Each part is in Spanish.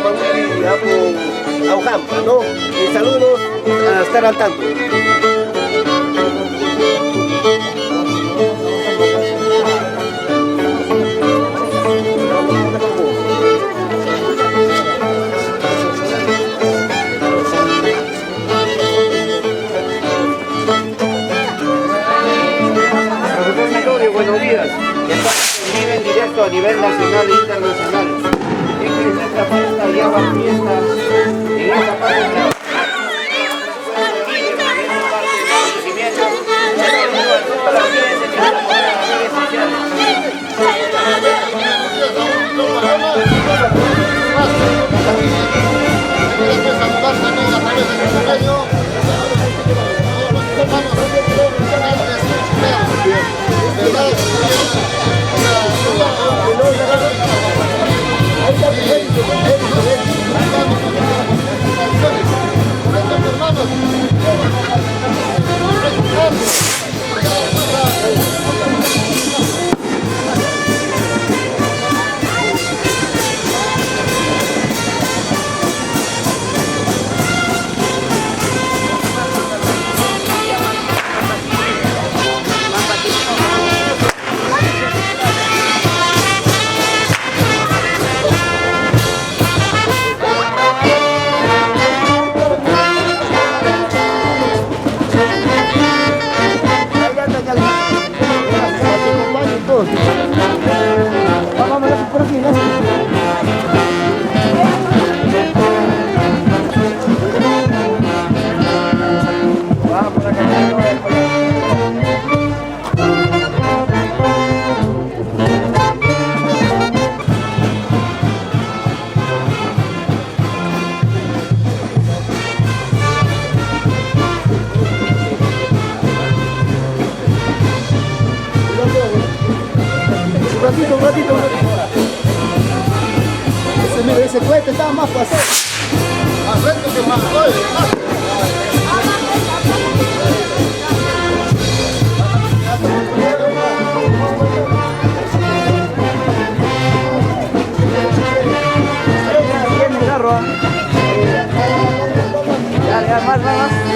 mamuli au hampa, ¿no? Saludos a estar al tanto. Buenos días. Estamos en vivo en directo a nivel nacional e internacional. Esta es nuestra fiesta, ya va fiesta en esta parte de un ratito. Ese cohete estaba más pasado. Más recto que más gol. Ya, más.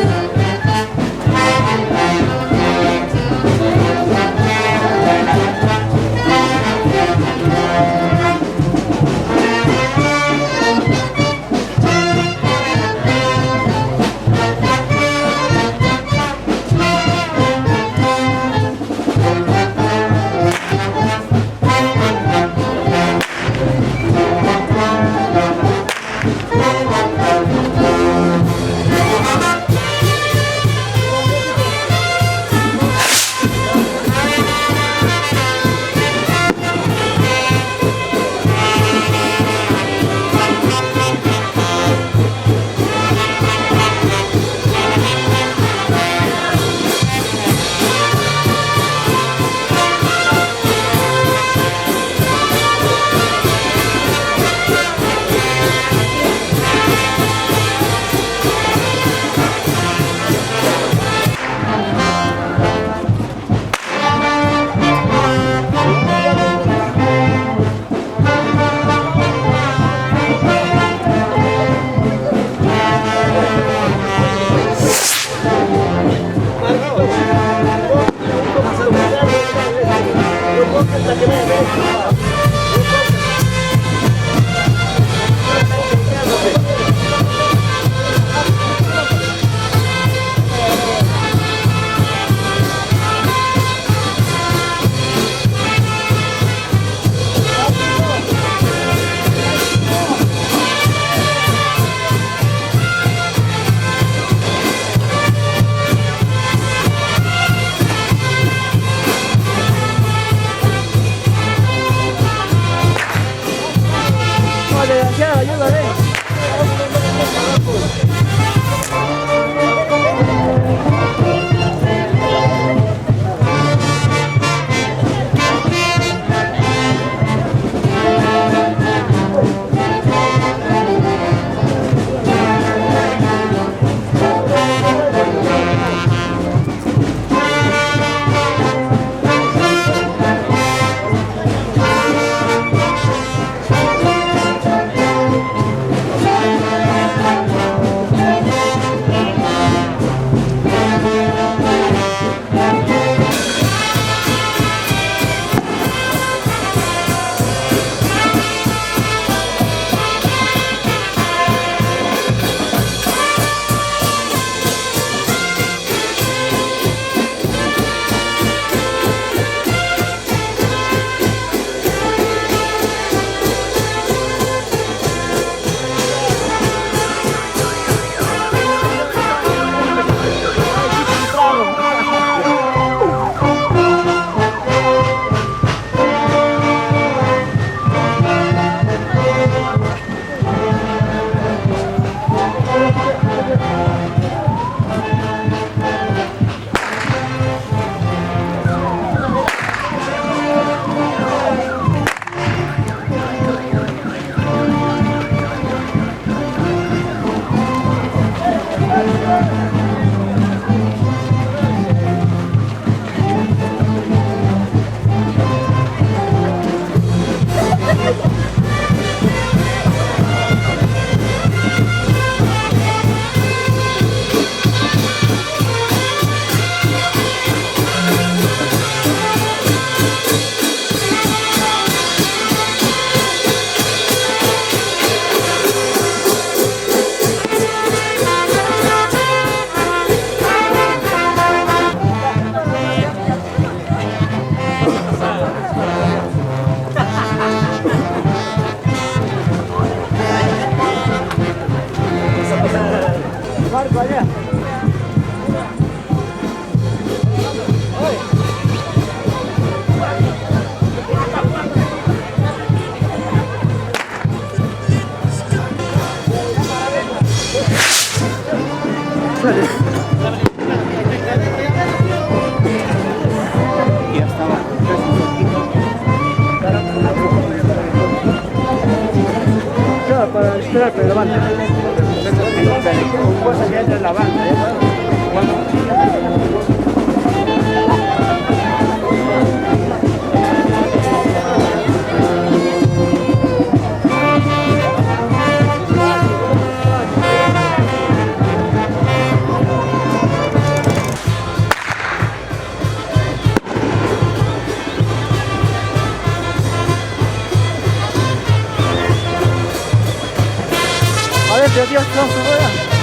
ya estaba casi poquito. Claro, para esperar que levante. Cosa que entra en la banda, A ver, Dios, vamos a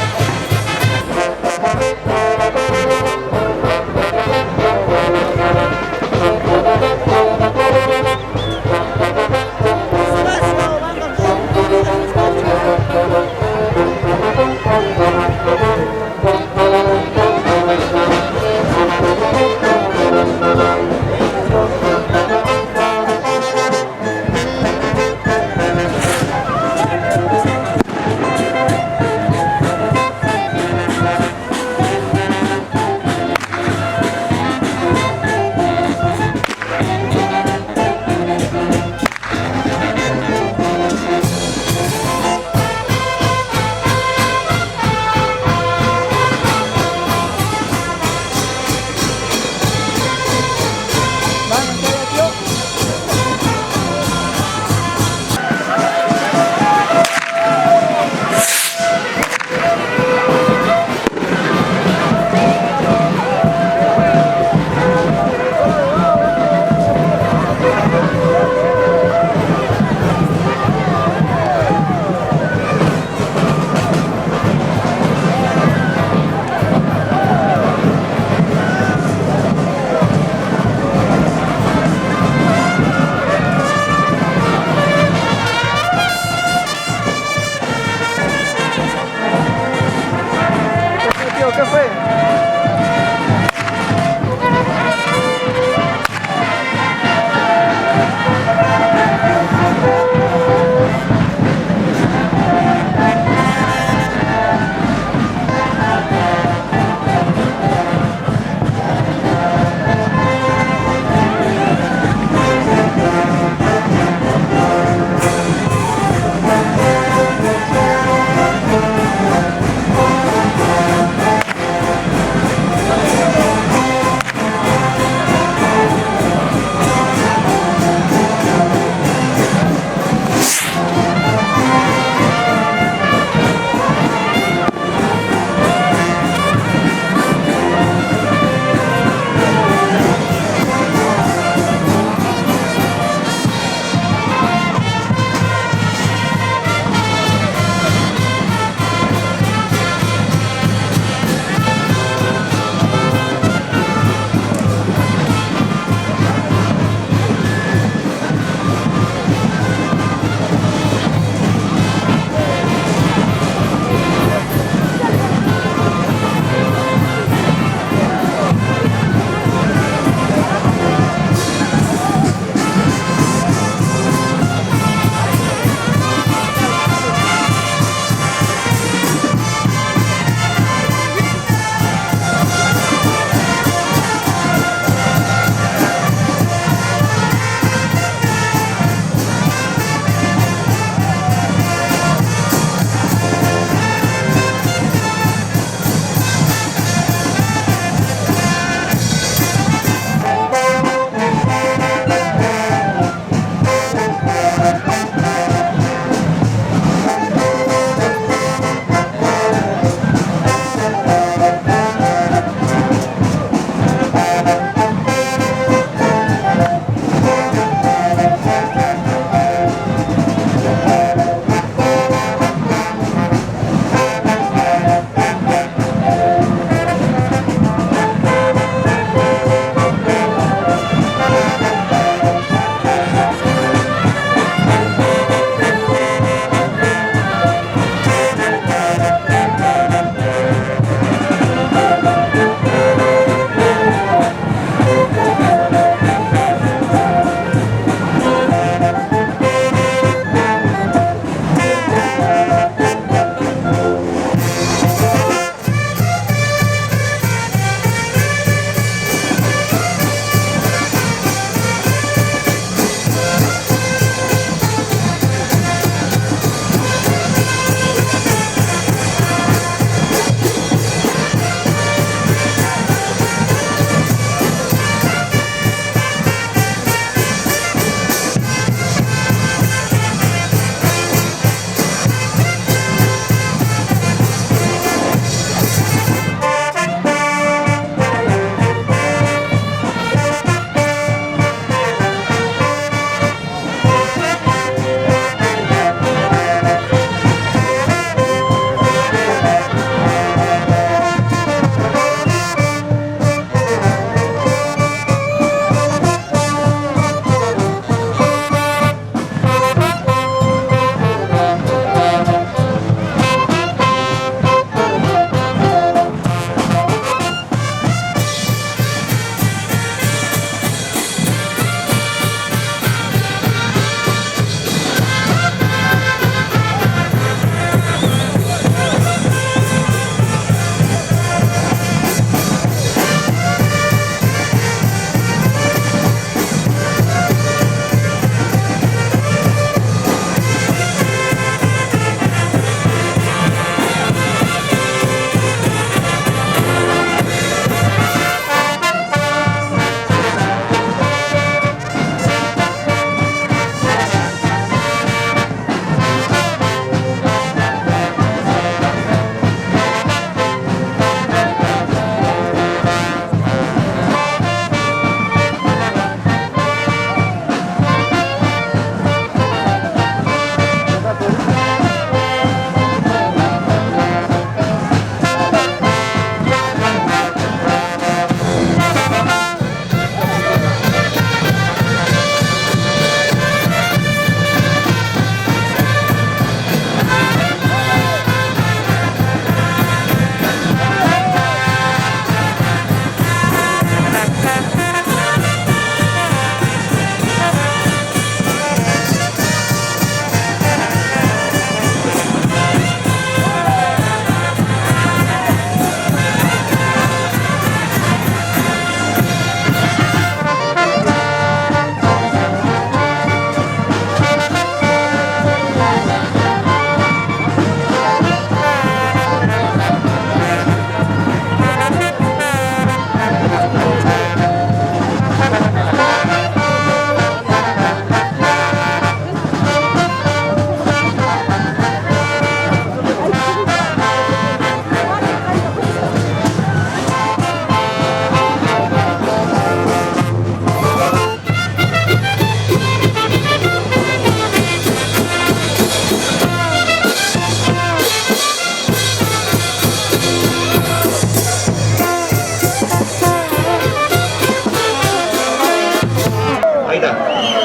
ahí está.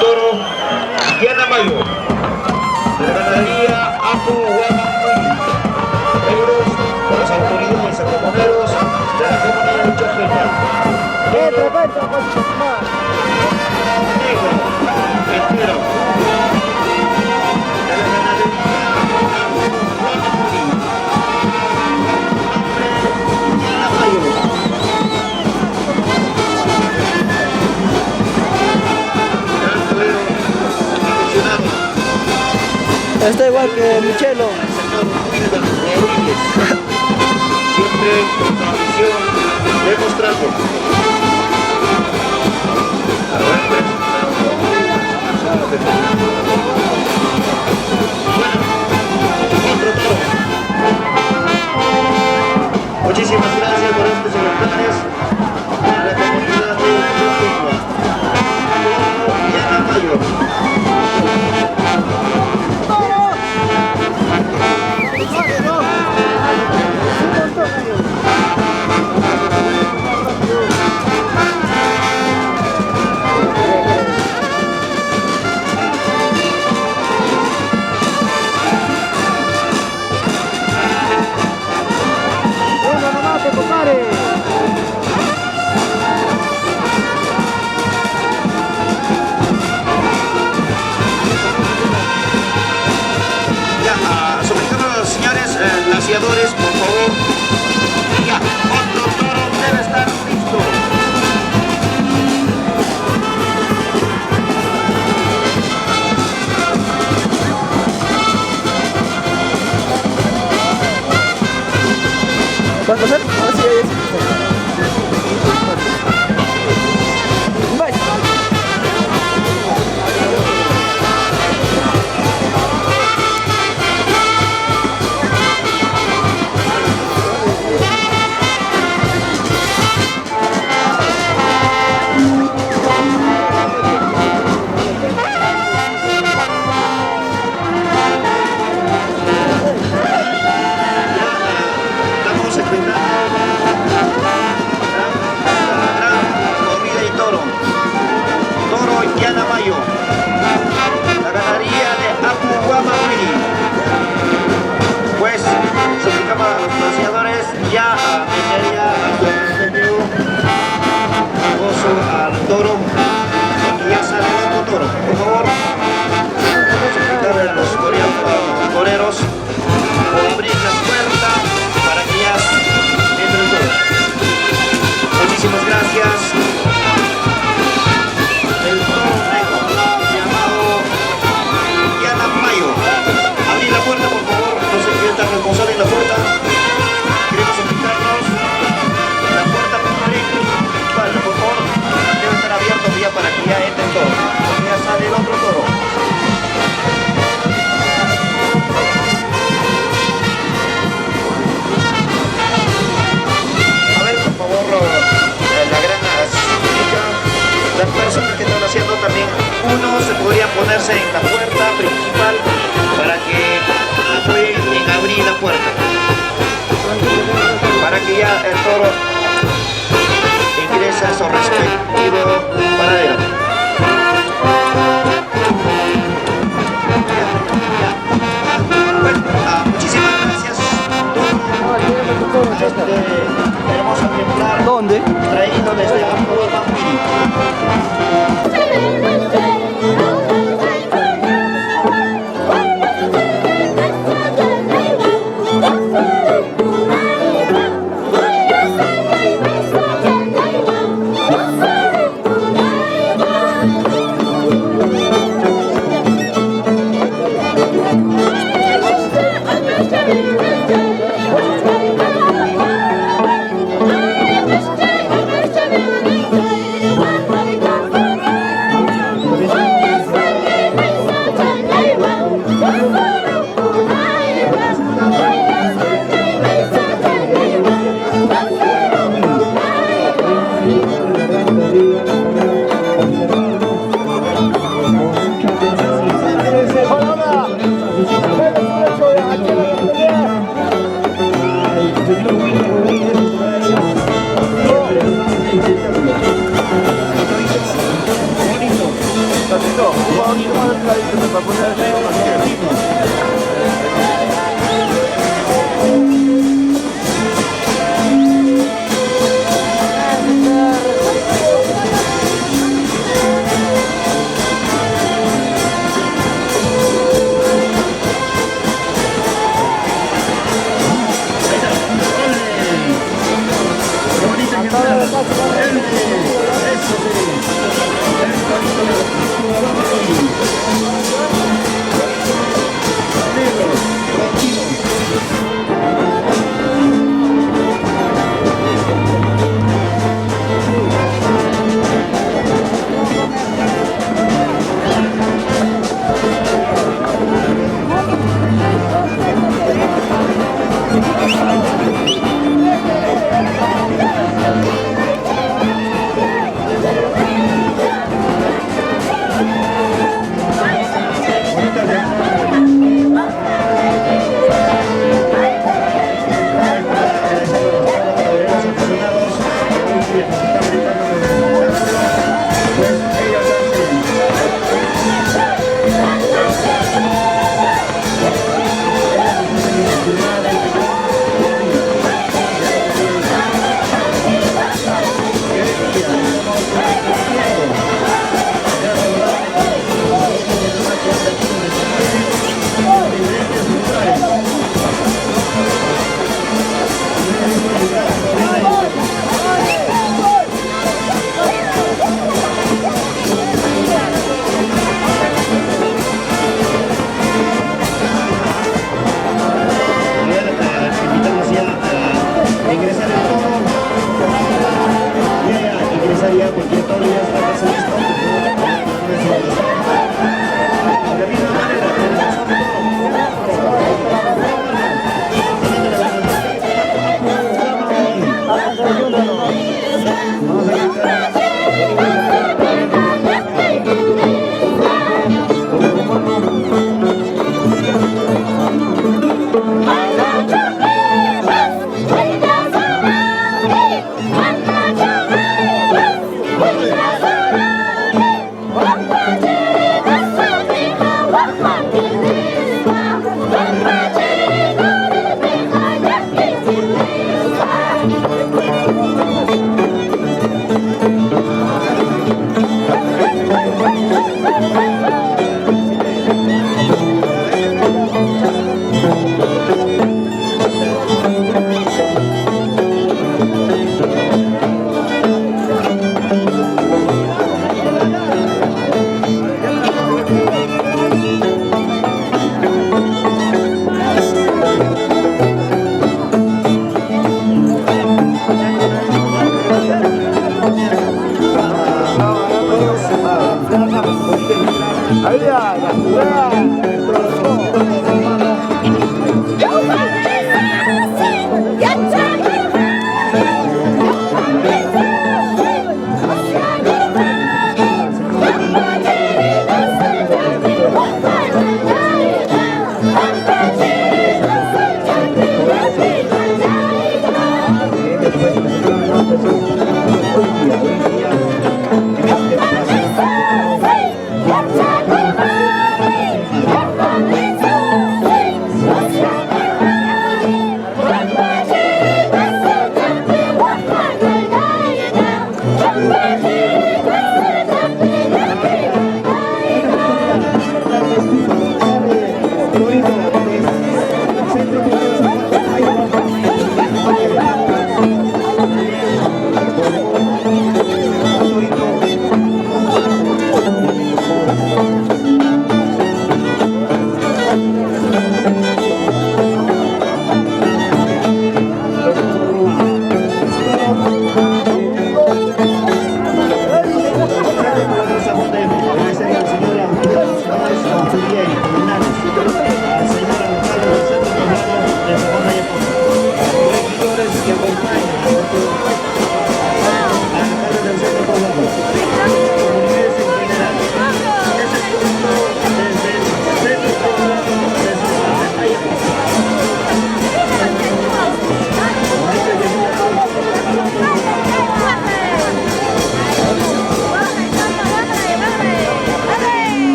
Toro Yanamayo. De la ganadería Apu Guamamuy. Euros por las autoridades acomoderos de la comunidad de Chojeña. Negro, entero. De la ganadería Apu Guamamuy. Yanamayo. Está igual que Michelo. Siempre con tradición demostrando. Otro toro. Muchísimas gracias por estos ejemplares a la comunidad de Chojeña. Yanamayo. Laciadores, por favor. Ya, otro toro debe estar listo. ¿Vas a pasar? Ah, sí, ahí es. Yanamayo, la ganadería de Apu Guamamuy. Pues suplicamos a los paseadores ya a meter ya a su empeño gozo al toro, y ya sale otro toro. Por favor, suplicarle a los toreros abrir la puerta para que ya entre el toro. Muchísimas gracias. Responsable en la puerta, queremos invitarnos. La puerta principal, por favor, debe estar abierta ya para que ya entre el toro, porque ya sale el otro toro. A ver, por favor, la gran chica, las personas que están haciendo también, uno se podría ponerse en la puerta principal para que apoyen en abrir la puerta, para que ya el toro ingrese a su respectivo paradero. Bueno, muchísimas gracias a este hermoso ejemplar. ¿Dónde? Traído desde Apu Guamamuy.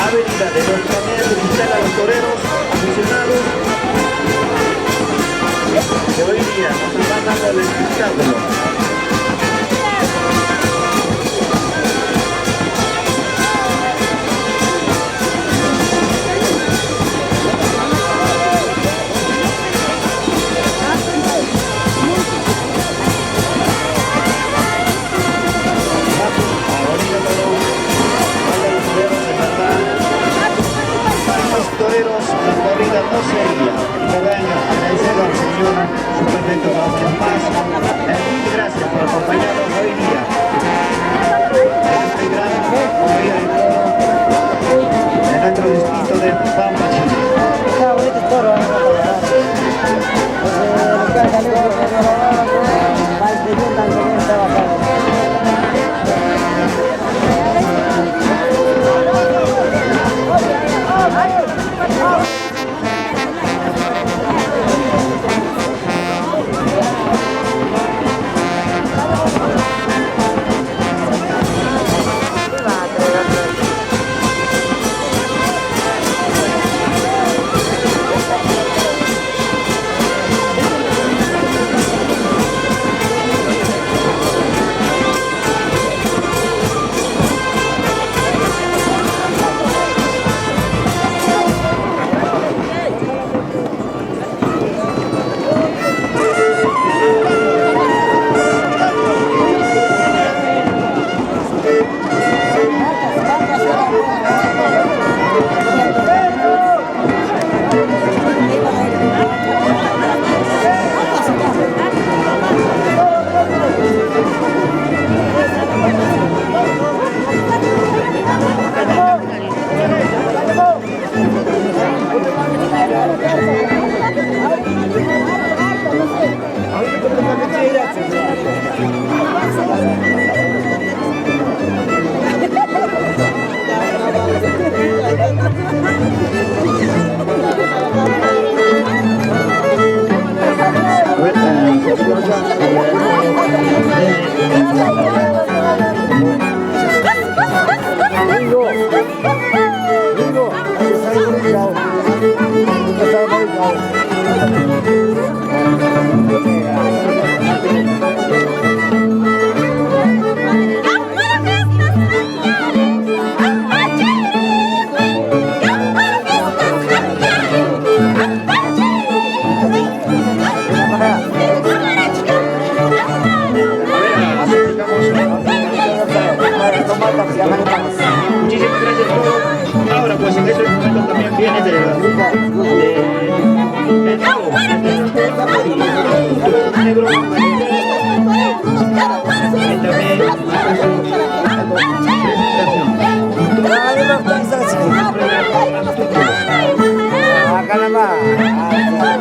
Avenida de los camiones de visitar a los toreros aficionados que hoy día nos están dando el espectáculo. Toreros, la corrida no sería. Y que venga, agradecer al Señor su perfecto trabajo en paz. Muchas gracias por acompañarnos hoy día. Este gran corrida de toro en nuestro distrito de Pampa, Chile. Está bonito el toro, Muchísimas gracias a todos. Ahora pues en ese momento también viene el negro. Acá nada más.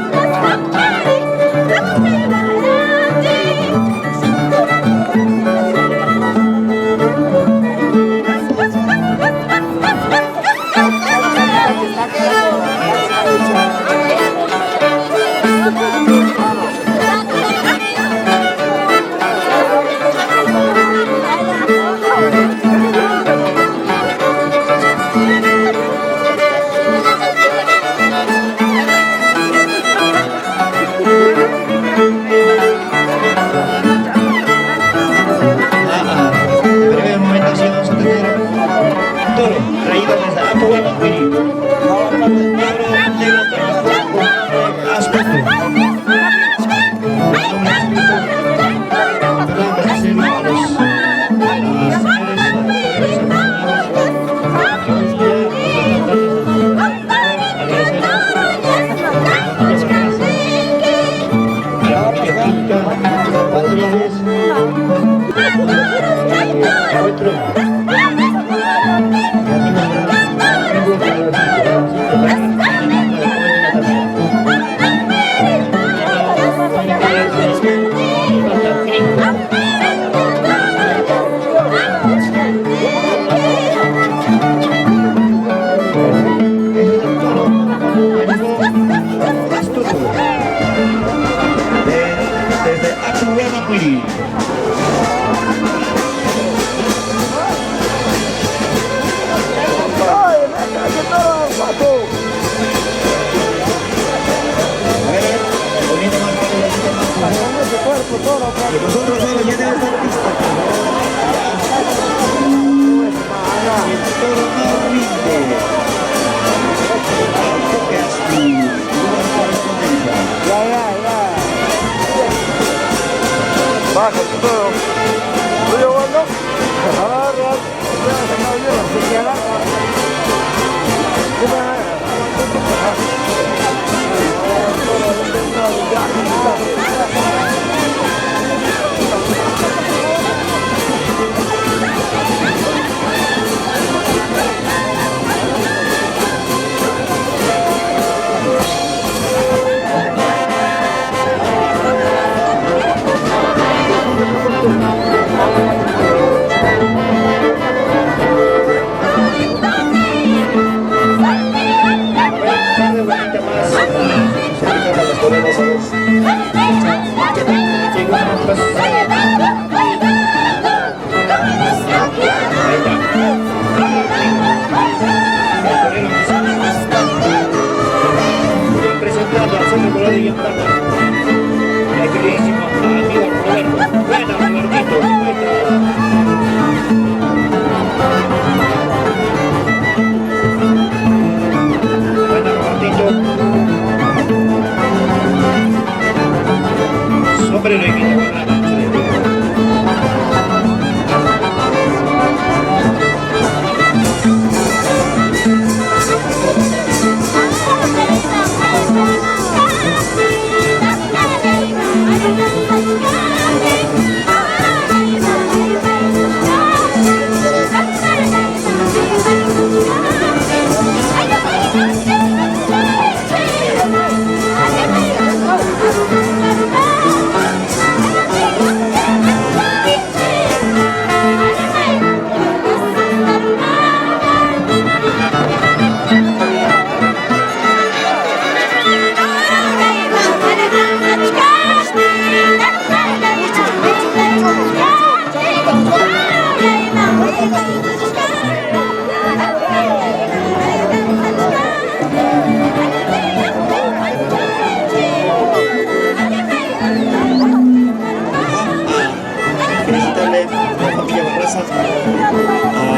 gracias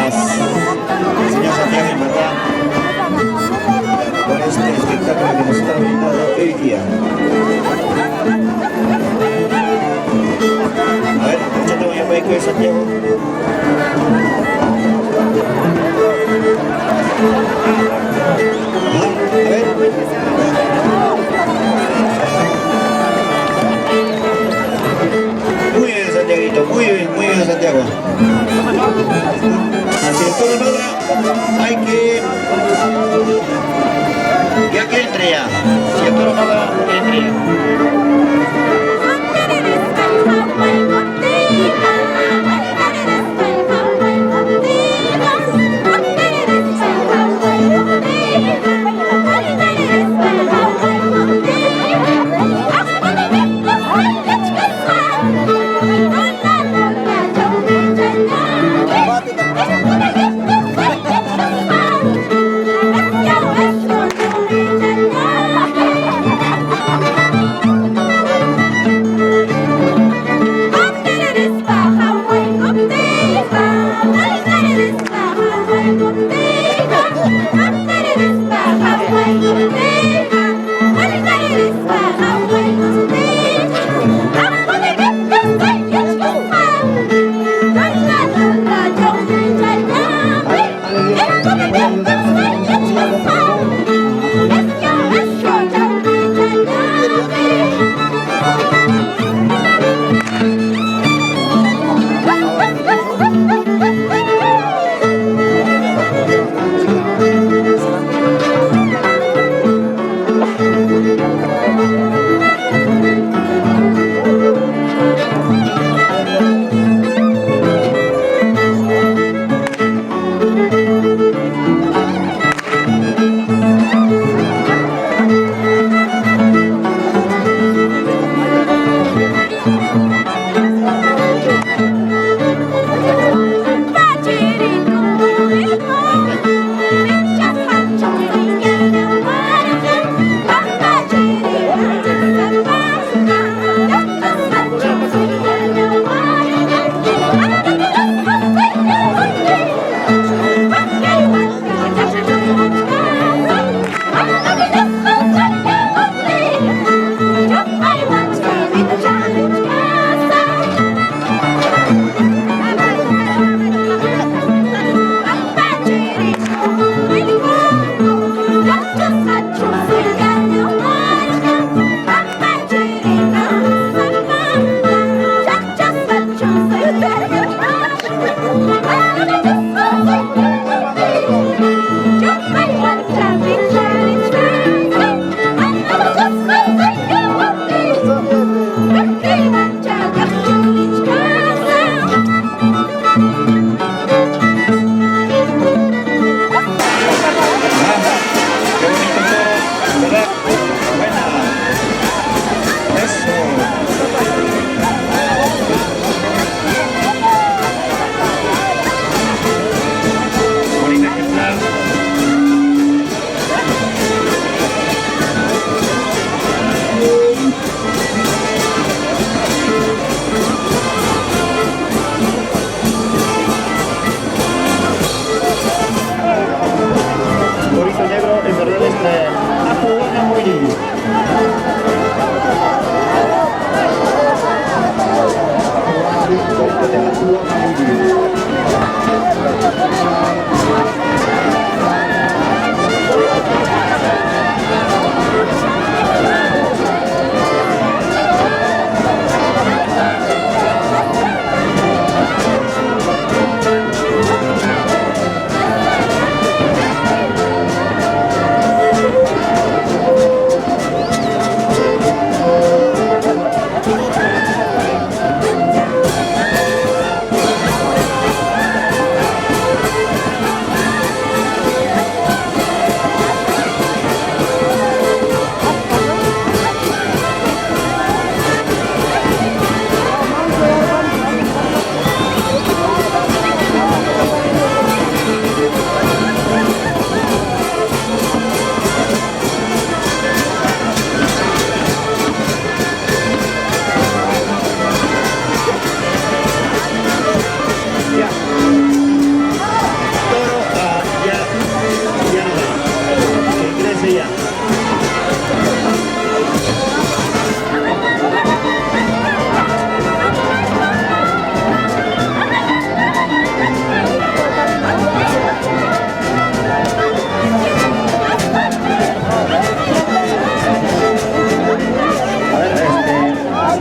al señor Santiago en verdad por este espectáculo que nos está brindando hoy día. A ver, échate voy a pedir Santiago. A ver. Muy bien, Santiaguito, muy bien, Santiago. Así es, todo en obra, hay que... Ya que entre ya. Si el toro no da, que entre ya.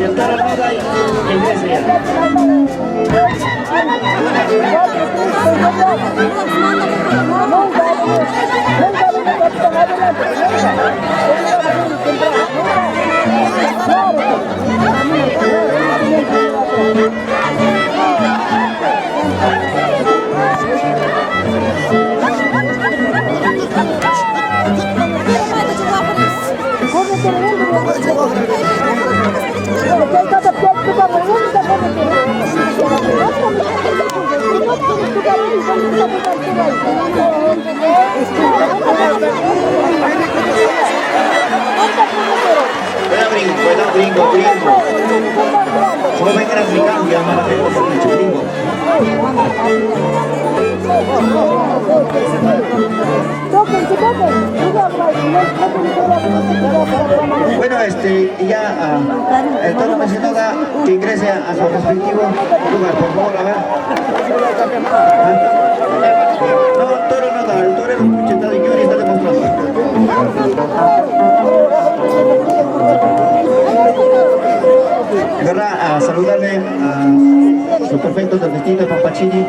el toro roda y ingrese ya. Gringo. Joven africano, llama la gente por el gringo. Bueno, ya el toro mencionó que ingrese a su respectivo lugar, por favor, a ver. No, el toro no da, el toro es un puchetado y Yuri está demostrando. A saludarle a su perfecto del vestido de Pampachini.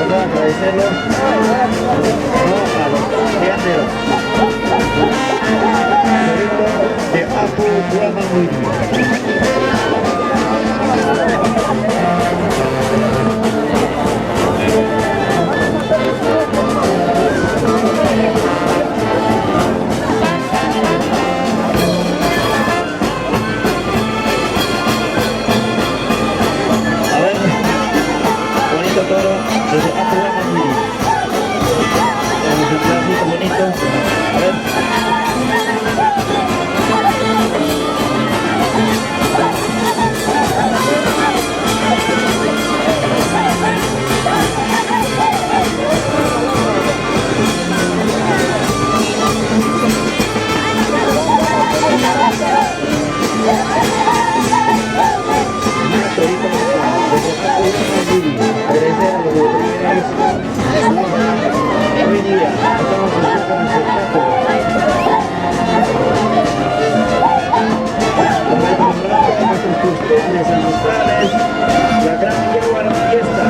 Agradecerlo a los viajeros de Apu Guamamuri. A ver, bonito toro desde Apu Guamamuri. Tenemos un pedacito bonito. A ver. Agradecer a los veterinarios. Hoy día estamos haciendo un espectáculo. Como el programa de nuestros costumbres ancestrales, la gran yegua fiesta.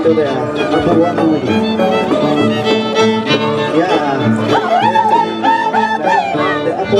De Apu Guamamuri. Ya de Apu.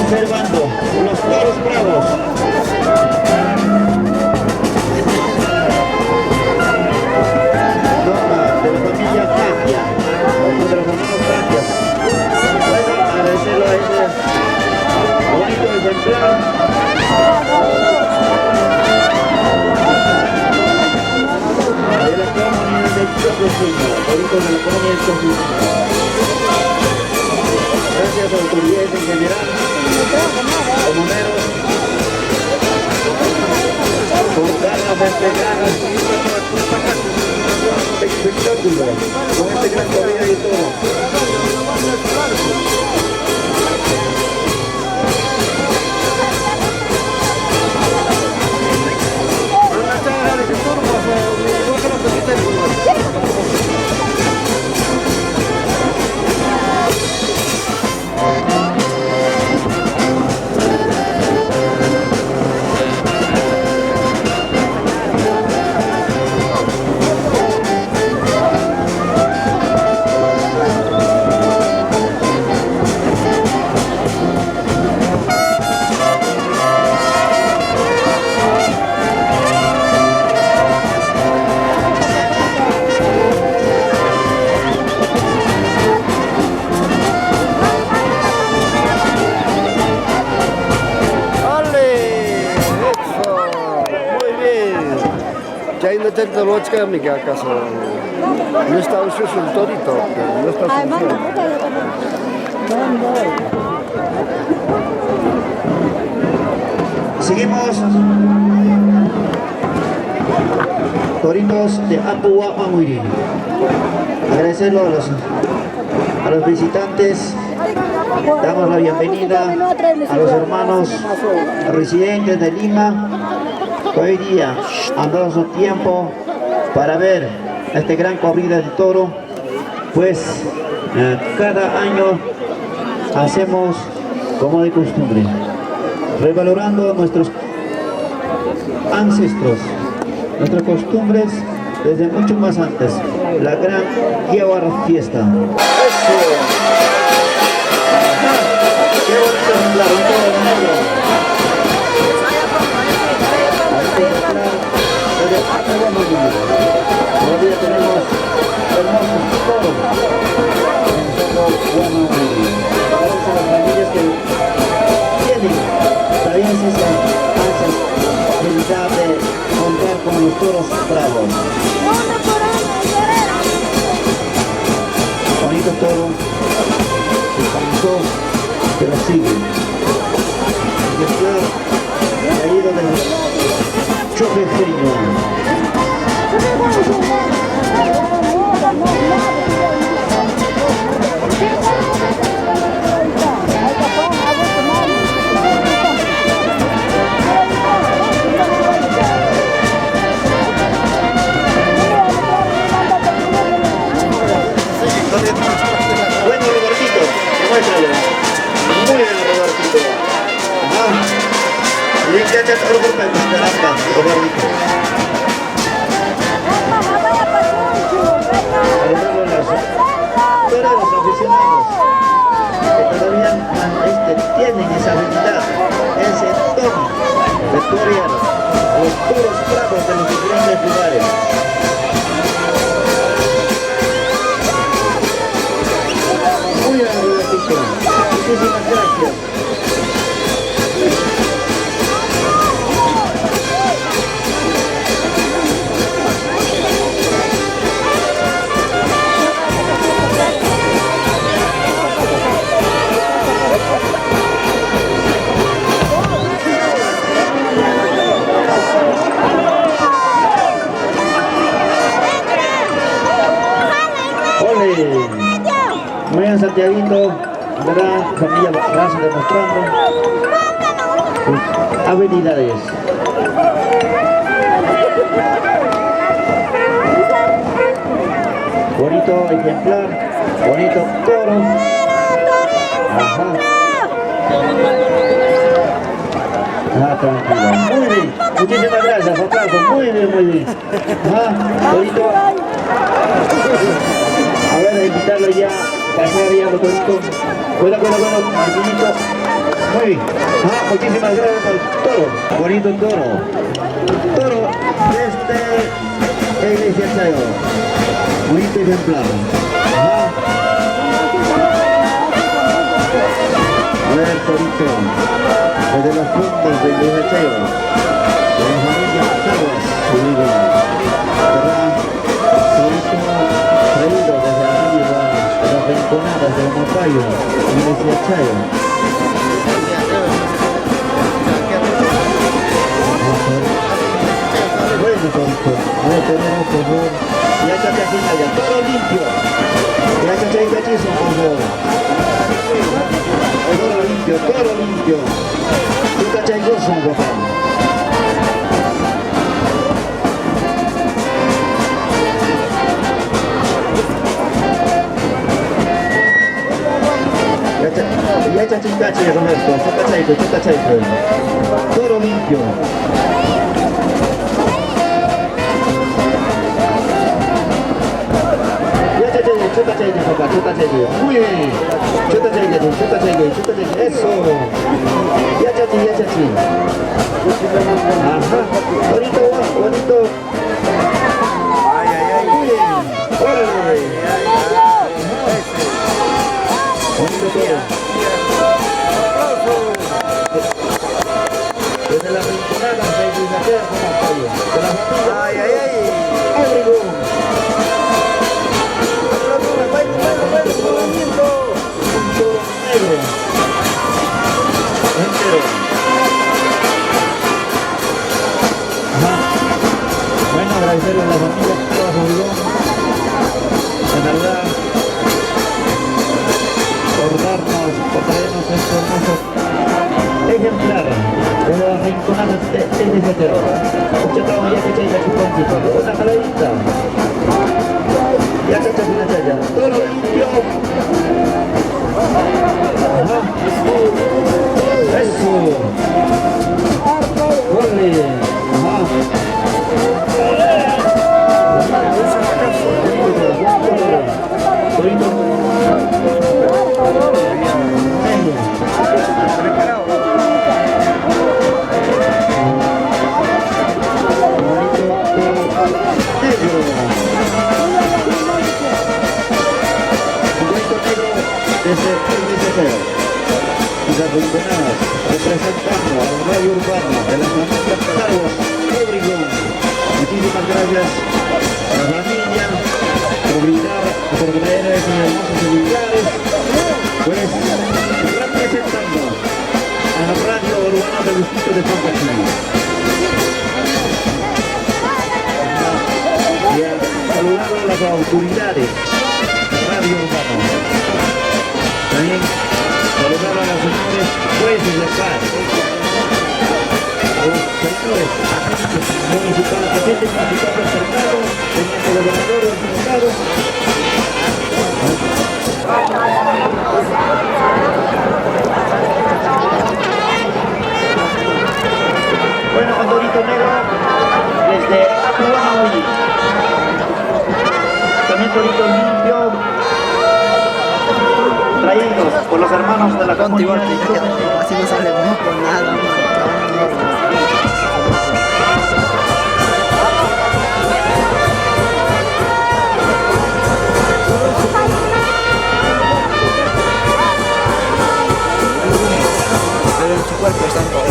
observando los toros bravos. Norma de la familia Katia, de los hermanos Katia. Bueno, agradecerlo a ese bonito ejemplar. De la comunidad del Chocosino, bonito de la comunidad del Chocosino. Gracias a autoridades en general, comuneros, por darnos este gran espectáculo, con este gran corrida y todo. Чайна технология ми га каса. Не става се султорито, не става се. Seguimos. Toritos de Apua Mamuiri. Agradecerlo a los visitantes. Damos la bienvenida a los hermanos residentes de Lima. Hoy día han dado su tiempo para ver este gran corrida de toro, pues cada año hacemos como de costumbre, revalorando nuestros ancestros, nuestras costumbres desde mucho más antes, la gran Guiawar fiesta. ¡Qué bonito ejemplar! Un toro de negro. Todavía tenemos hermosos toros. Gracias a las familias que tienen todavía esa habilidad de contar con los toros bravos. Bonito toro que comenzó, pero sigue. Ejemplar caído del Choquejeño. Bueno, Robertito, muéstralo. Muy bien, Robertito. Ya Robertito. Todos los aficionados que todavía tienen esa habilidad, ese tono de torear los toros bravos de los diferentes lugares. Muy bien, Robertito. Muchísimas gracias. Muy bien, Santiaguito, ¿verdad? Familia Raza demostrando sus habilidades. Bonito ejemplar, bonito toro. Ajá. Ah, tranquilo. Muy bien. Muchísimas gracias, aplausos. Muy bien, muy bien. Ajá, bonito. A ver, invitarlo ya, pasar ya los toritos. Bueno, tranquilito. Muy Uy, muchísimas gracias al toro, bonito toro. Toro desde la iglesia Chayo. Bonito ejemplar. A ver, torito, desde las puntas de la iglesia Chayo. De la familia Aguas, ¿verdad? Torito traído desde arriba, de las rinconadas del Mapayo, iglesia Chayo. Bueno, tonto, a ver, tenemos, por favor. Ya échate aquí, ya, todo limpio. Ya échate aquí, cachizo, por favor. Todo limpio, todo limpio. Tú cachai gozo, papá. Ya échate un cachi, Roberto, tú cachai, todo limpio. Chuta chégue, papá, chuta chégue. Muy bien. Chuta chégue, eso. Ya chachi. Ajá. Bonito. Muy bien. Órale. Bonito todo. Desde la rinconada de Inglaterra, de la familia. Abrigo. Entero. Bueno, agradecerle a la familia que trabaja en verdad, por traernos este hermoso ejemplar de las rinconadas de Inglaterra. Mucha trabajo ya que chaya chuponcito, una jaladita. Ya chachas una chaya, todo limpio. Ajá. Eso. Órale. Ajá. Desde el y las rinconadas, representando a la radio urbana de la familia Aguas, Obregón. Muchísimas gracias a la familia por traer a esos hermosos ejemplares, pues representando a la radio urbana del distrito de Pampachí. Y a saludar a las autoridades de radio urbana. También saludar a los señores jueces de paz, a los señores agentes municipales del Estado, teniente gobernador del Estado. Bueno, Condorito Negro, desde Apuanahuí. También Torito limpio, traídos por los hermanos de la comunidad. Así no sale con nada. Pero en su cuerpo están todos.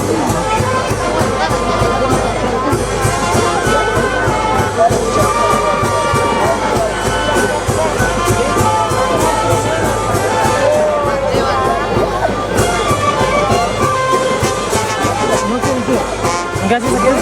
Gracias a Dios.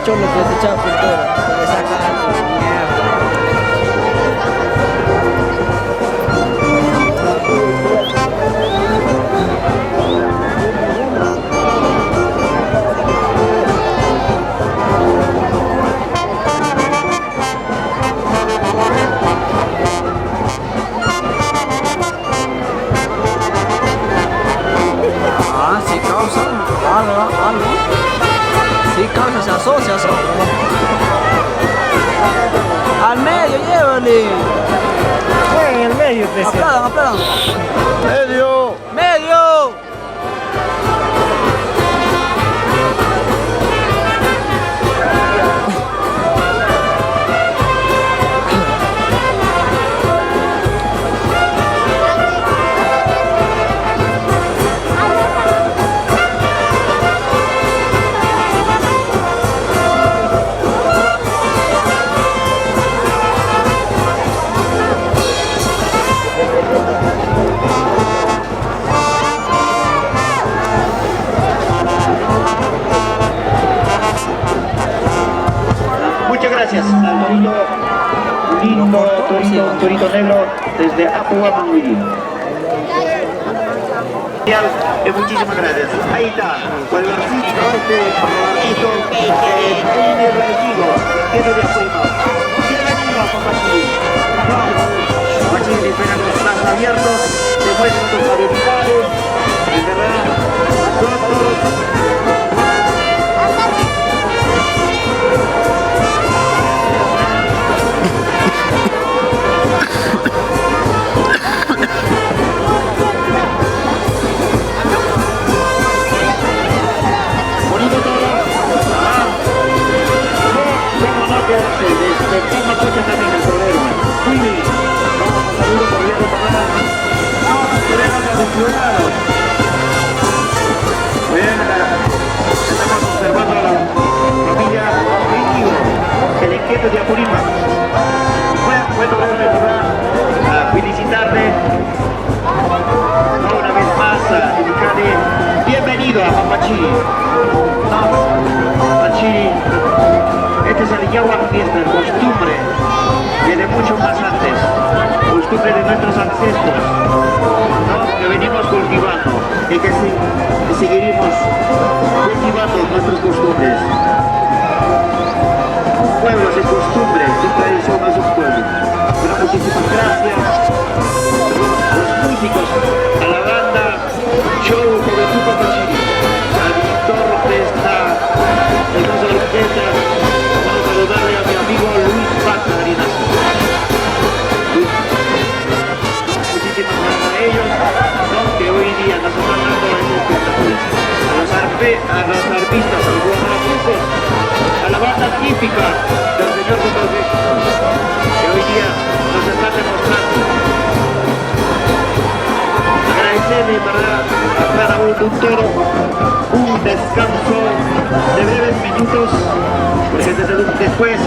Cholo que te echaba pintura, se le saca algo de mierda. se asocia solo. Al medio, llévale. En el medio, pese. Aplaudan, aplaudan. Medio. ¡Medio! Muchas gracias al torito negro desde Apuamanguiri. Muchísimas gracias. Ahí está, con el barcito, el relativo, quiero de apoyo. Bienvenido a Papachín. Papachín espera los brazos abiertos, demuestran sus habilidades, de verdad, nosotros. Bonito todo. ¿Cómo no quedarse? Desde Puma Cocha también el problema. Muy bien. Vamos a saludos por Diego Pamara. No, tenemos aficionados. Bien, estamos observando a la familia Río, el inquieto de Apurímac. Bueno, a felicitarle una vez más a dedicarle bienvenido a Papachí. Papachí, este es el Yaguar Fiesta, costumbre, viene mucho más antes, costumbre de nuestros ancestros, ¿no? Que venimos cultivando y que seguiremos cultivando nuestras costumbres. Un pueblo sin costumbre, sin tradición no es un pueblo. Bueno, muchísimas gracias a los músicos, a la banda Show Juventud Papachí, al director de esta hermosa orquesta. Vamos a saludarle a mi amigo Luis Patarinas. Muchísimas gracias a ellos, ¿no? Que hoy día nos están dando este espectáculo. A los artistas, a los guanajuatenses, a la banda típica del señor José, que hoy día nos están demostrando. Agradecerle para cada uno un toro, un descanso de breves minutos, porque después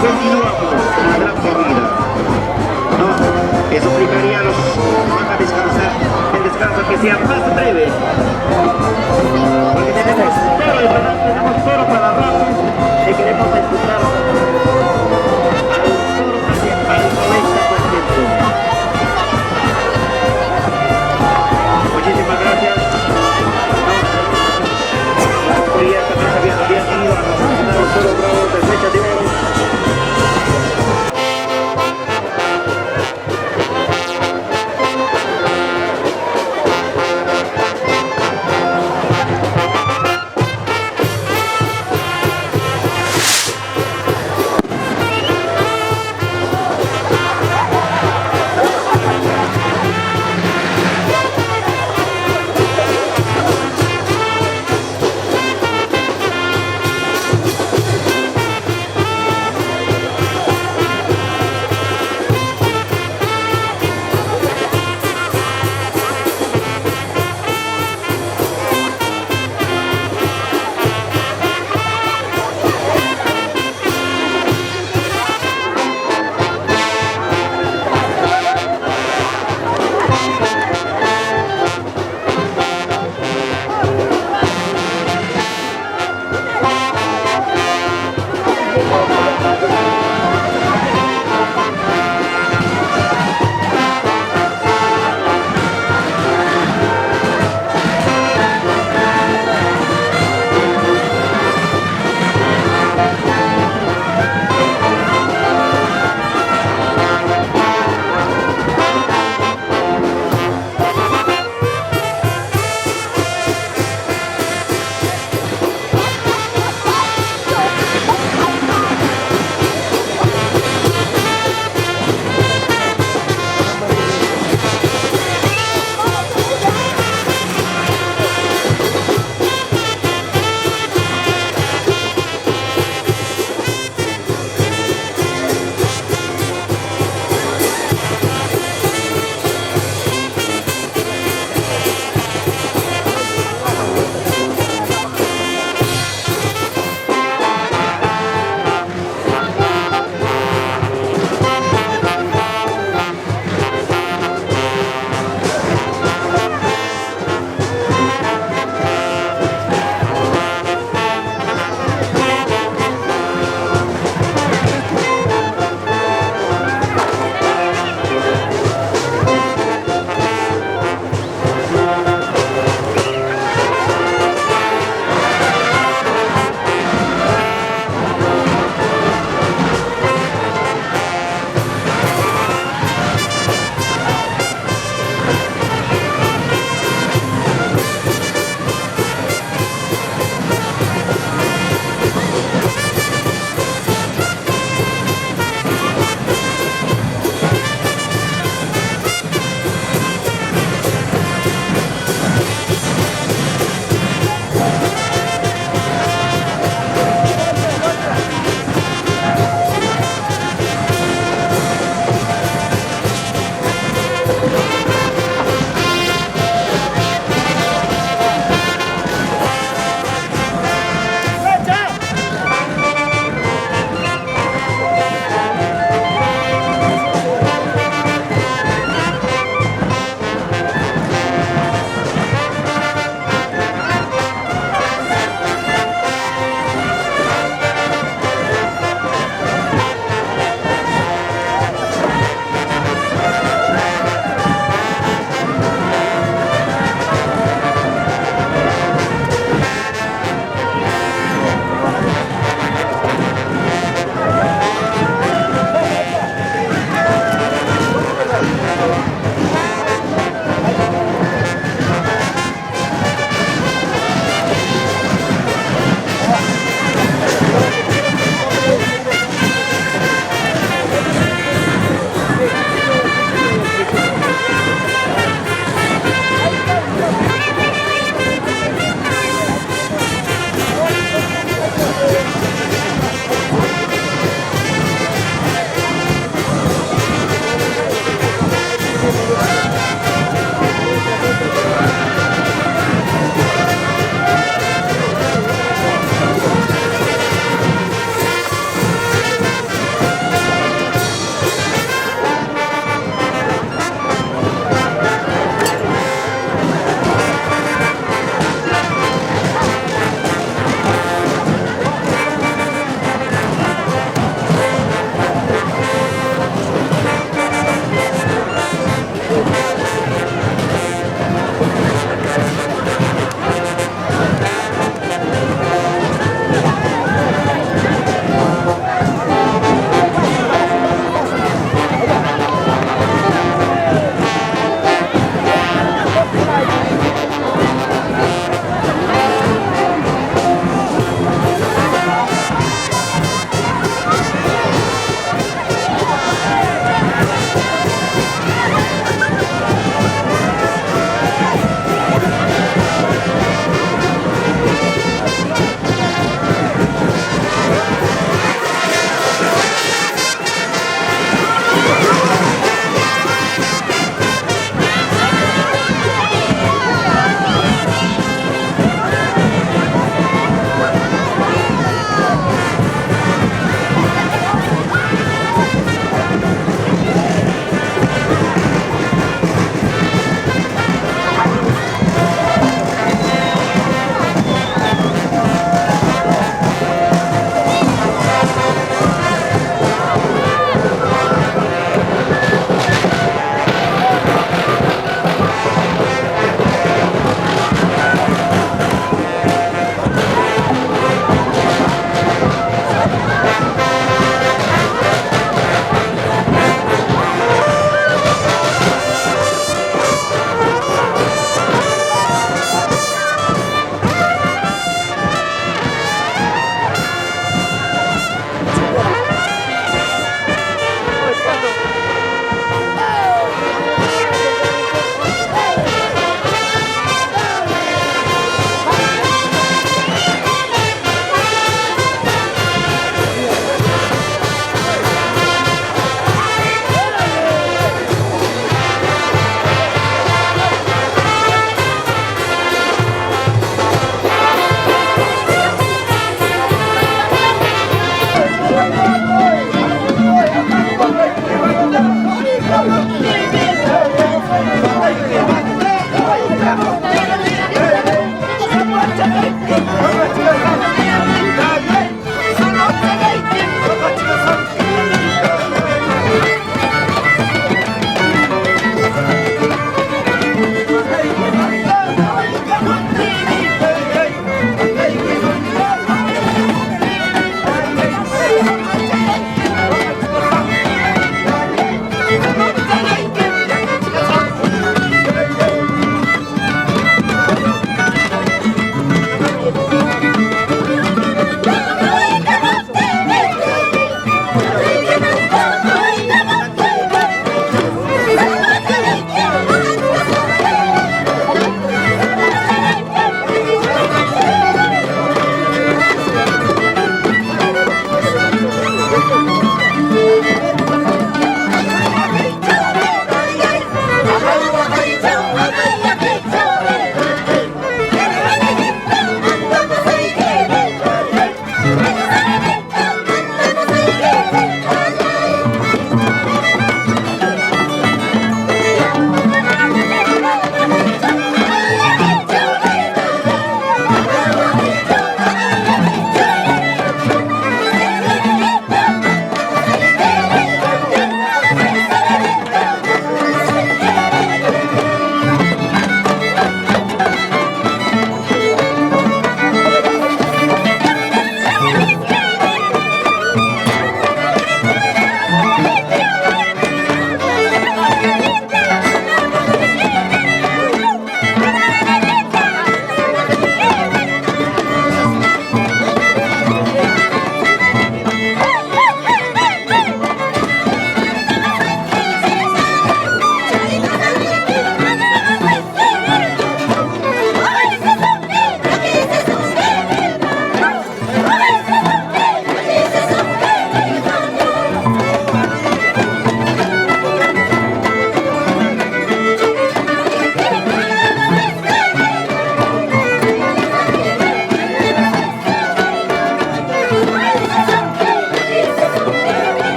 continuamos nuestra comida, ¿no? Eso obligaría a los van a descansar, el descanso que sea más breve, porque tenemos toro para rato y queremos escuchar al toro al 90%. Muchísimas gracias. Hoy día también habían ido a los toros bravos de fecha de hoy.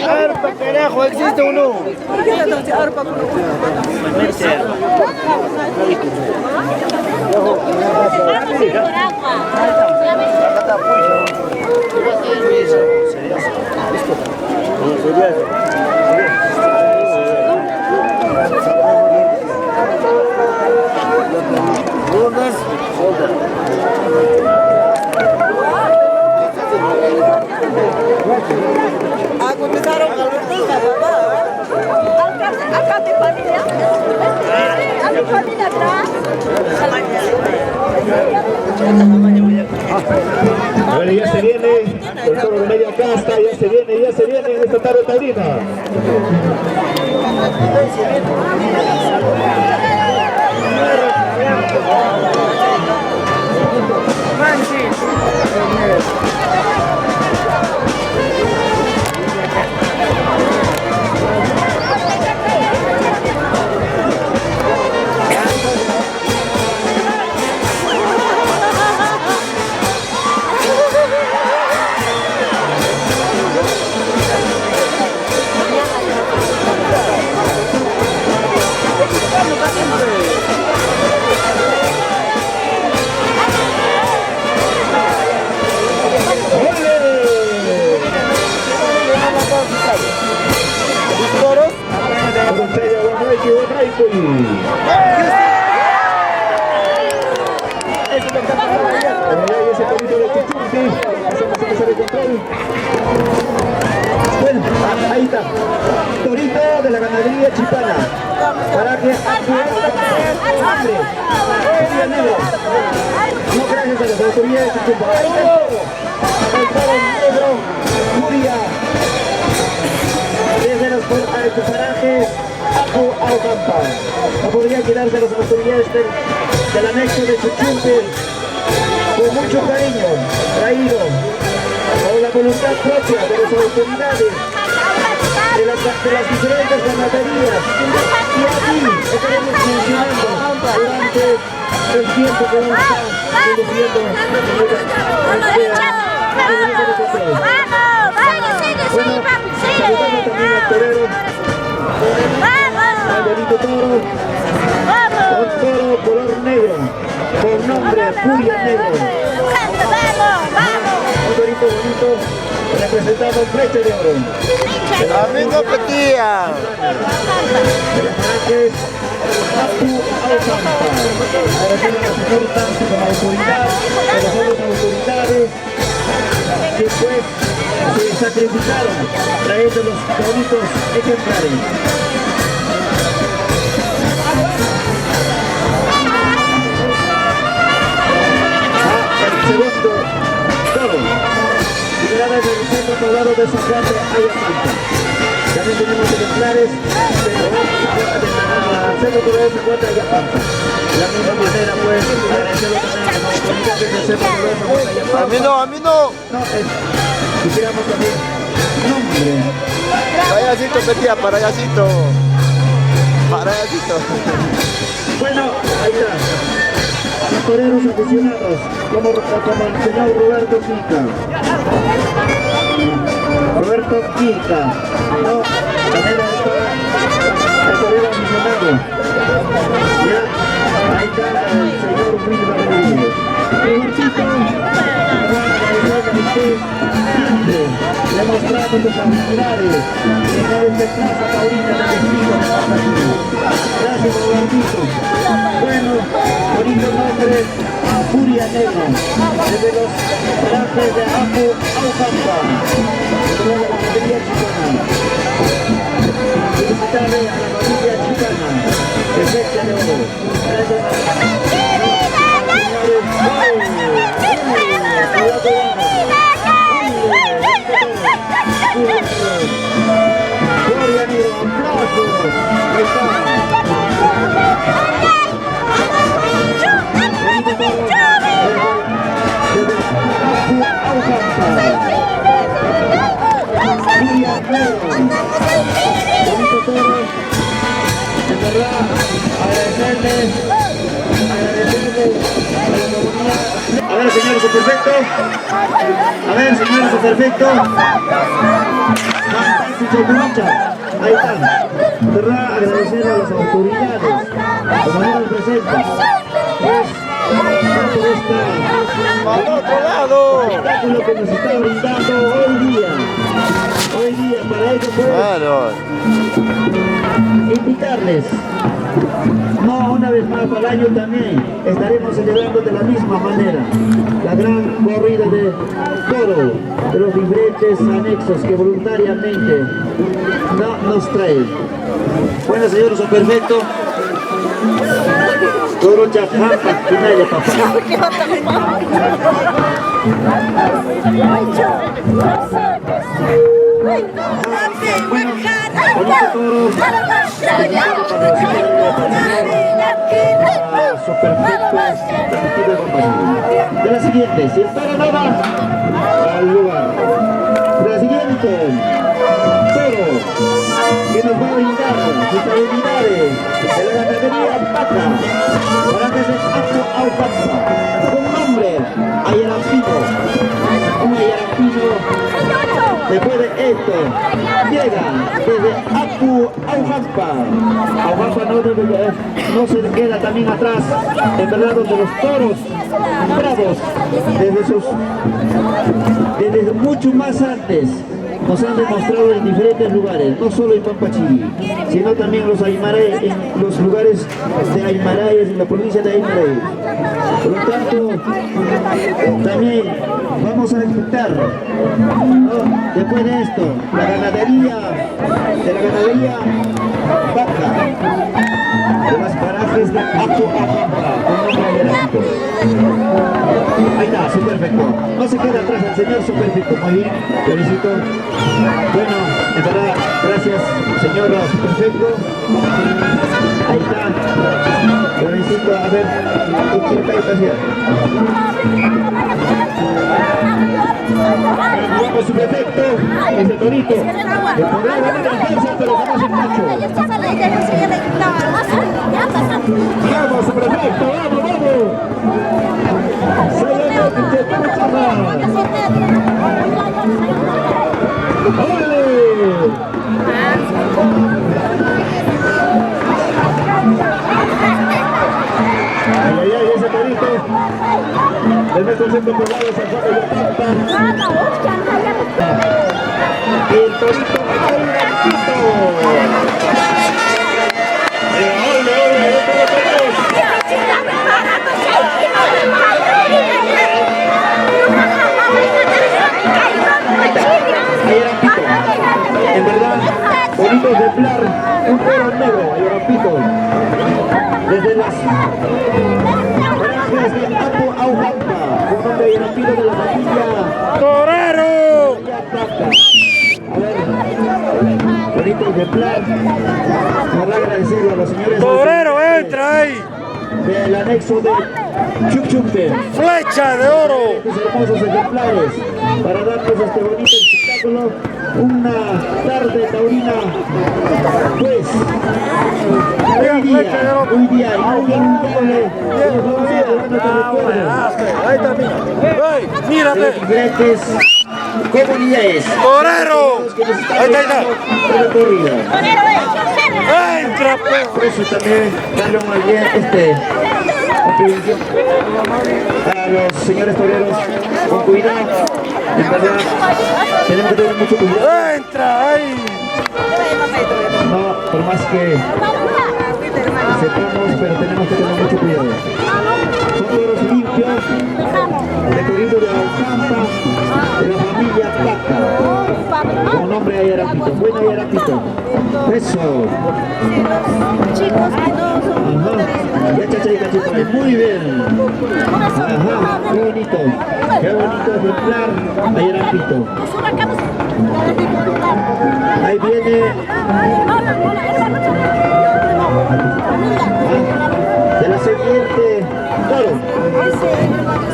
Arpa, carajo, ¿existe o no? Bueno, ya se viene el toro de media casta, ya se viene en esta tarde taurina. Huamampuy. Ese torito de Chuchunque, hacemos empezar el control. Bueno, ahí está. Torito de la ganadería chipana. Para que hambre. Furia negro. No gracias a las autoridades de Chuchunque. Ahí está el toro. El toro negro. Furia. Desde los parajes Apu Aucampa. No podría quedarse las autoridades del anexo de Chuchunque. Con mucho cariño, traído con la voluntad propia de las autoridades, de las diferentes ganaderías. Y aquí estaremos mencionando durante el tiempo que vamos a estar conduciendo saludando también al torero, al bonito toro, un toro color negro, con nombre Furia Negro. Un torito bonito, representando Flecha de Oro. Amigo Petía. De las parajes Apu Aucampa. Ahora tienen la mejor tanto como autoridad, de las otras autoridades que pues se sacrificaron trayendo los bonitos ejemplares. El segundo toro, liberada en el centro poblado de San Juan de Ayacucho. También tenemos ejemplares del centro poblado de San Juan de Ayacucho. De la misma manera, pues, agradecerlo también a las autoridades del centro poblado de San Juan de Ayacucho. A mí no. No, quisiéramos también nombre. Payasito, Petía, payasito. Bueno, ahí está. Los toreros aficionados, como el señor Roberto Quica. Roberto Quica, ¿no? También el torero aficionado. Ya, ahí está el señor Wilmer Rodríguez. Robertito, siempre demostrando tus habilidades en esta plaza taurina del destino de Pasaquillo. Gracias, Robertito. Bueno, bonito nombre, Furia Negro, desde los parajes de Apu Aucampa, de la ganadería chicana. Felicitarle a la familia chicana de Flecha de Oro. Gloria Negro, aplausos. Ahí está. A ver, señores, ¿es perfecto? A ver, señores, ¿es perfecto? Ahí está. Querrá agradecer a las autoridades, como no nos presenta. ¡Al otro lado! Espectáculo que nos está brindando hoy día. Hoy día, para ello, pues, Claro. invitarles. No, una vez más al año también estaremos celebrando de la misma manera la gran corrida de toro de los diferentes anexos que voluntariamente nos traen. Bueno, señores, son perfecto. Toro Chajampa, Pinaya, papá. Bueno, con este toro, de la siguiente, si el toro no va al lugar. De la siguiente, toro que nos va a brindar sus habilidades de la ganadería Paca, para que se Apu Aucampa, con nombre Ayarampino, un Ayarampino de Después de esto, llega desde Apu Aujampa. Aujampa no se queda también atrás, en verdad, donde los toros bravos, desde mucho más antes, nos han demostrado en diferentes lugares, no solo en Pampachiri, sino también en los lugares de Aymaray, en la provincia de Aymaray. Por lo tanto, también vamos a disfrutar, ¿no? Después de esto, la ganadería vaca, de los parajes de Apu Aujampa, con nombre Ayarapito. Ahí está, su perfecto. No se queda atrás el señor, su perfecto. Muy bien, felicito. Bueno, en verdad, gracias, señor su perfecto. Ahí está. Felicito, a ver, ¿qué quiere que haya? Vamos, su perfecto, ese torito. Le podrá ganar el cáncer, pero jamás el macho. Vamos, su perfecto, vamos, vamos. Ay, ese torito. El nuestro centro poblado de San Juan de Yopampa. El torito Ayarapito. En verdad, bonito ejemplar, un toro negro, Ayarapito. Desde las parajes de Apu Aujampa, un nombre Ayarapito de la familia ¡Torero! A ver, bonito ejemplar. Para agradecerle a los señores. ¡Torero, entra ahí! Del anexo de Chucchumpe. ¡Flecha de oro! Estos hermosos ejemplares para darnos este bonito espectáculo, una tarde taurina, pues hoy día inaugurándole Ahí está, mira. Mírate. diferentes comunidades. ¡Torero! Ahí está. ¡Entra, Por eso también darle muy bien a los señores toreros con cuidado. En verdad, tenemos que tener mucho cuidado. ¡Entra ahí! No, por más que sepamos, pero tenemos que tener mucho cuidado. Son toros limpios, recorrido de Aujampa, de la familia Paca, con nombre Ayarapito. Bueno, Ayarapito. Eso. Ajá. Ya chacha y cachito. Muy bien. Ajá. Qué bonito. Qué bonito ejemplar. Ayarapito. Ahí viene. De la siguiente toro.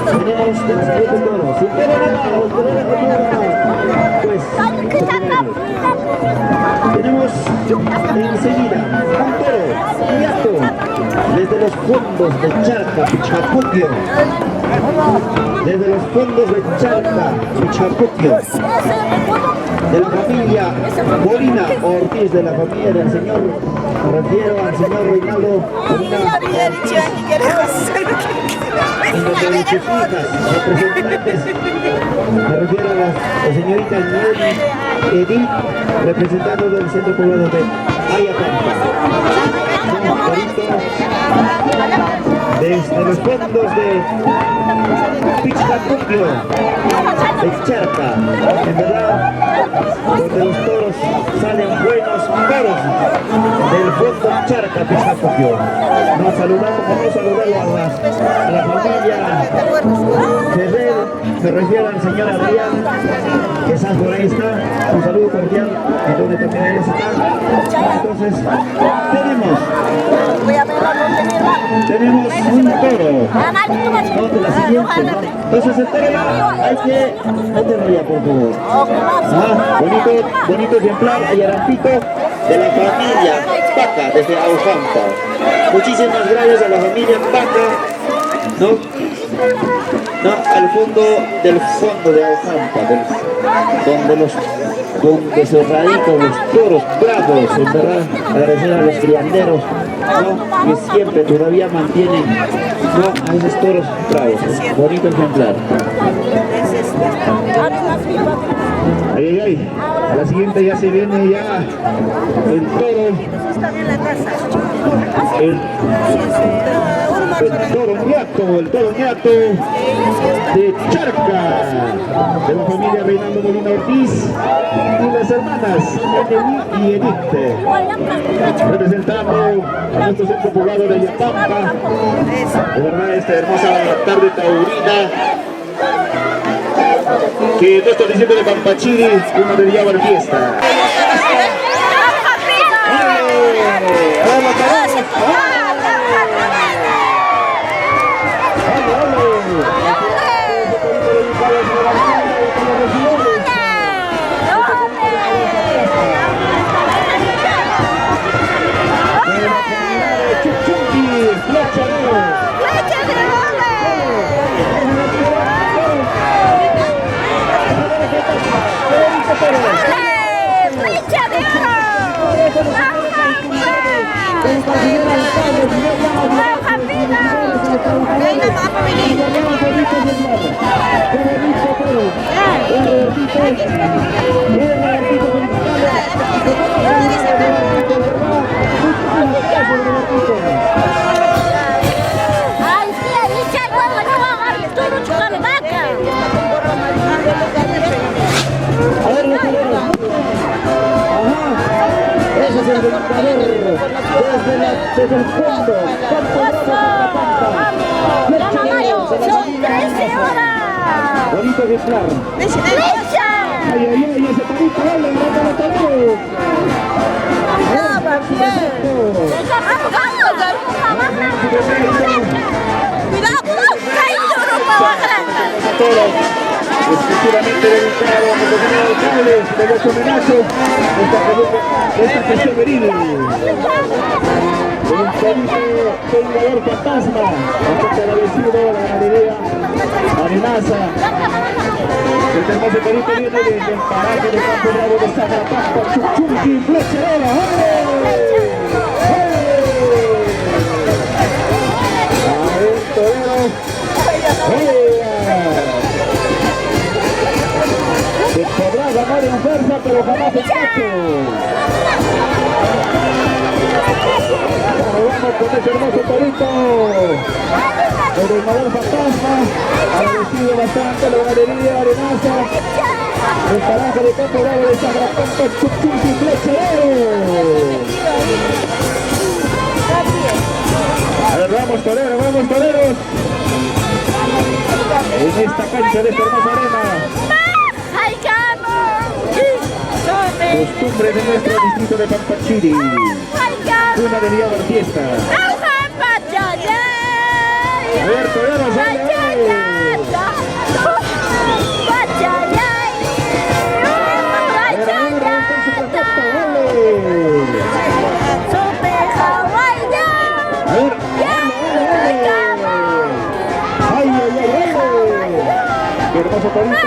Tenemos de la siguiente toro. Sin pero pues tenemos enseguida un toro quieto desde los fondos de Charca, Pichapuquio. Desde los fondos de Charca, Pichapuquio. De la familia Molina Ortiz, de la familia del señor, me refiero al señor Reinaldo Molina Ortiz. En donde de sus hijas, representantes, me refiero a la señorita Edith, representando del centro poblado de Ayapampa. Desde los fondos de Pichapuquio, de Charca, en verdad, donde los toros salen buenos toros, del fondo Charca, Pichapuquio. Nos saludamos, vamos a saludarlo a la familia Ferrer, me refiero al señor Adrián, que está por ahí está, un saludo cordial, en donde también ellos están. Entonces, tenemos un toro, no, de la siguiente, ¿no? Entonces el toro hay que, mételo ya por favor. Bonito ejemplar, Ayarapito, de la familia Paca, desde Aujampa. Muchísimas gracias a la familia Paca, ¿no? Al fondo del fondo de Aujampa, donde los donde se radican los toros bravos, en verdad, agradecer a los crianderos, ¿no? Que siempre todavía mantienen, ¿no? A esos toros bravos, bonito ejemplar. Ay, ay, ay, a la siguiente ya se viene ya el toro, el toro ñato de Charca, de la familia Reinaldo Molina Ortiz y las hermanas Emily y Edith, representando a nuestro centro poblado de Yapampa. De verdad, esta hermosa tarde taurina que nuestro distrito de Pampachiri, uno de Yabar Fiesta. Desde el fondo, son 13 horas. Bonito ejemplar. ¡Flecha! Ay, ay, ay, ese torito, dale, exclusivamente dedicado a nuestros señores alcaldes de los homenajes de esta gestión viril. Un jugador fantasma, bastante agradecido a la ganadería Arenaza. Este hermoso torito viene del paraje de Campo Bravo de Zagrapampa, Chuchunqui, Flecherera. A ver, torero. Se podrá ganar en fuerza, pero jamás en macho. Vamos con ese hermoso torito. El domador fantasma, agradecido bastante la ganadería Arenaza. El paraje de Campo Bravo de Zagrapampa, Chuchunqui, Flecherero. A ver, vamos toreros. En esta cancha de esta hermosa arena. Costumbre de nuestro distrito de Pampachiri. Una de Yabar Fiesta. A ver, toreros, hermoso torito.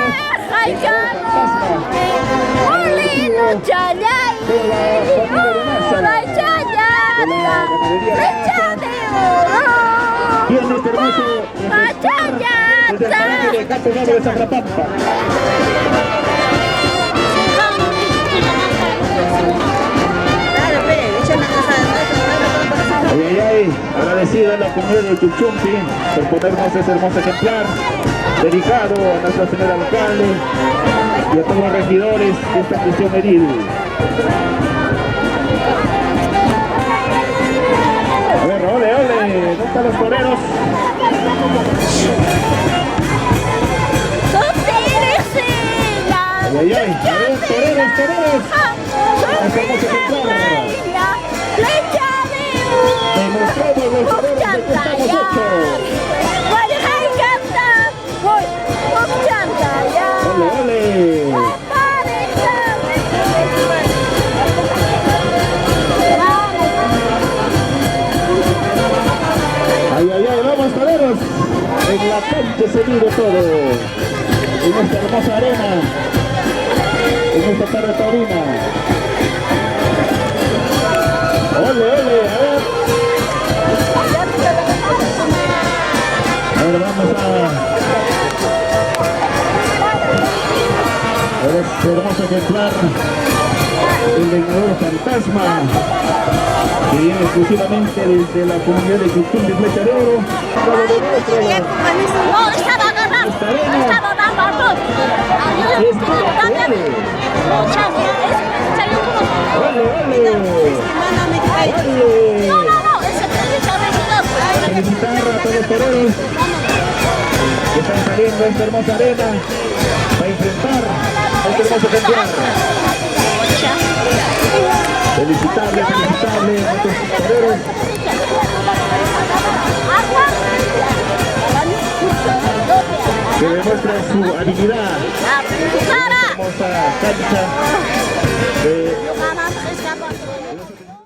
Viene este hermoso desde el paraje de Campo Bravo de Zagrapampa. Ay, ay, ay, agradecida a la comunidad de Chuchunqui por ponernos ese hermoso ejemplar dedicado a nuestra señora alcalde y a todos los regidores de esta gestión edil. A ver, ole, ¿dónde están los toreros? Ay, ay, ay, a ver, toreros. Esta hermosa ejemplar. Demostramos los toreros de que estamos hechos. Ole. Ay, ay, ay, vamos toreros. En la cancha se mide todo. En esta hermosa arena. En en esta tarde taurina. Ole, ole, a ver. Ahora vamos a ver este hermoso ejemplar, el vengador fantasma, que viene exclusivamente desde la comunidad de Cucún de Flecha de Oro. No, estaba agarrando. Estaba dando a todos. Felicitar a todos los toreros que están saliendo a esta hermosa arena para enfrentar a este hermoso ejemplar. Felicitable a nuestros toreros que demuestran su habilidad en esta hermosa cancha de